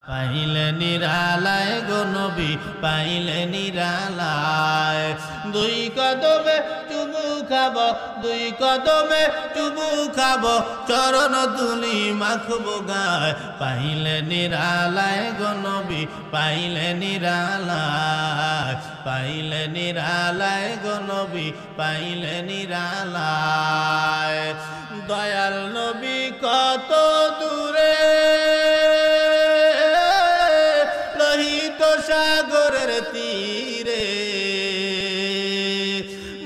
পাইলে নিরালায় গো নবী পাইলে নিরালায় দুই কদমে চুমু খাব দুই কদমে চুমু খাব চরণ দুলি মাখব গায় পাইলে নিরালায় গো নবী পাইলে নিরালায় পাইলে নিরালায় গো নবী পাইলে নিরালায় দয়াল নবী কত দূরে সাগরের তীরে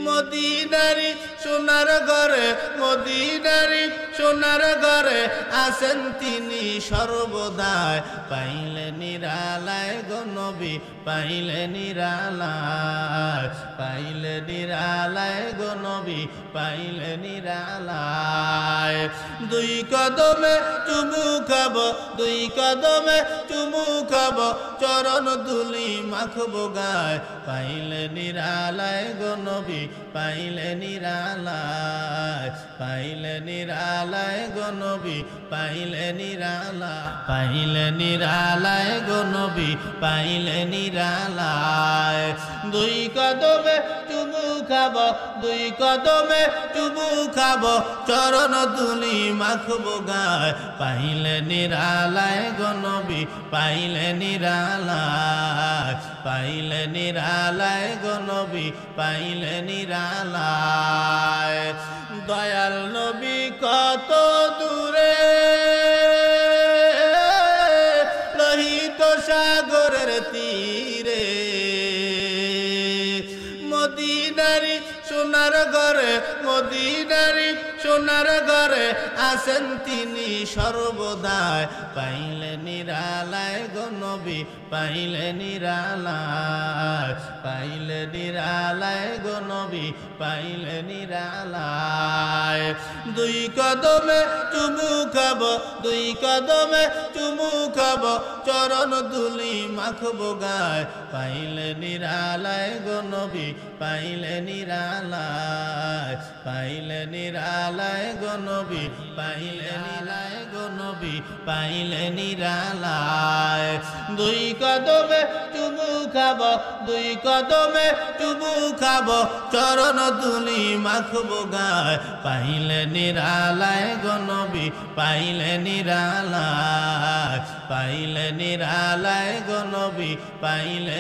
মদিনারি সোনার ঘরে মদিনারি সোনার ঘরে আসেন তিনি সর্বদাই পাইলে নিরালায় গো নবী পাইলে নিরালায় পাইলে নিরালায় গো নবী পাইলে নিরালায় দুই কদমে চুমু খাব দুই কদমে চুমু খাব চরণ দুলি মাখব গায় পাইলে নিরালায় গো নবী পাইলে নিরালায় পাইলে নিরালায় গো নবী পাইলে নিরালায় পাইলে নিরালায় গো নবী পাইলে নিরালায় দুই কদমে চুমু খাব দুই কদমে চুমু খাব চরণ দুলি মাখব গায় পাইলে নিরালায় গো নবী পাইলে নিরালায় পাইলে নিরালায় গো নবী পাইলে নিরালায় দয়াল নবী কত দূরে লোহিত সাগরের তীরে মদিনারি সোনার ঘরে মদিনারি সোনার ঘরে আসেন তিনি সর্বদাই পাইলে নিরালায় গো নবী পাইলে নিরালায় পাইলে নিরালায় গো নবী পাইলে নিরালায় দুই কদমে চুমু খাব দুই কদমে চুমু খাব চরণ দুলি মাখব গায় পাইলে নিরালায় গো নবী পাইলে নিরালায় পাইলে নিরালায় গো নবী পাইলে নিরালায় গো নবী পাইলে নিরালায় দুই কদমে চুমু খাব দুই কদমে চুমু খাব চরণ দুলি মাখব গায় পাইলে নিরালায় গো নবী পাইলে নিরালায় পাইলে নিরালায় গো নবী পাইলে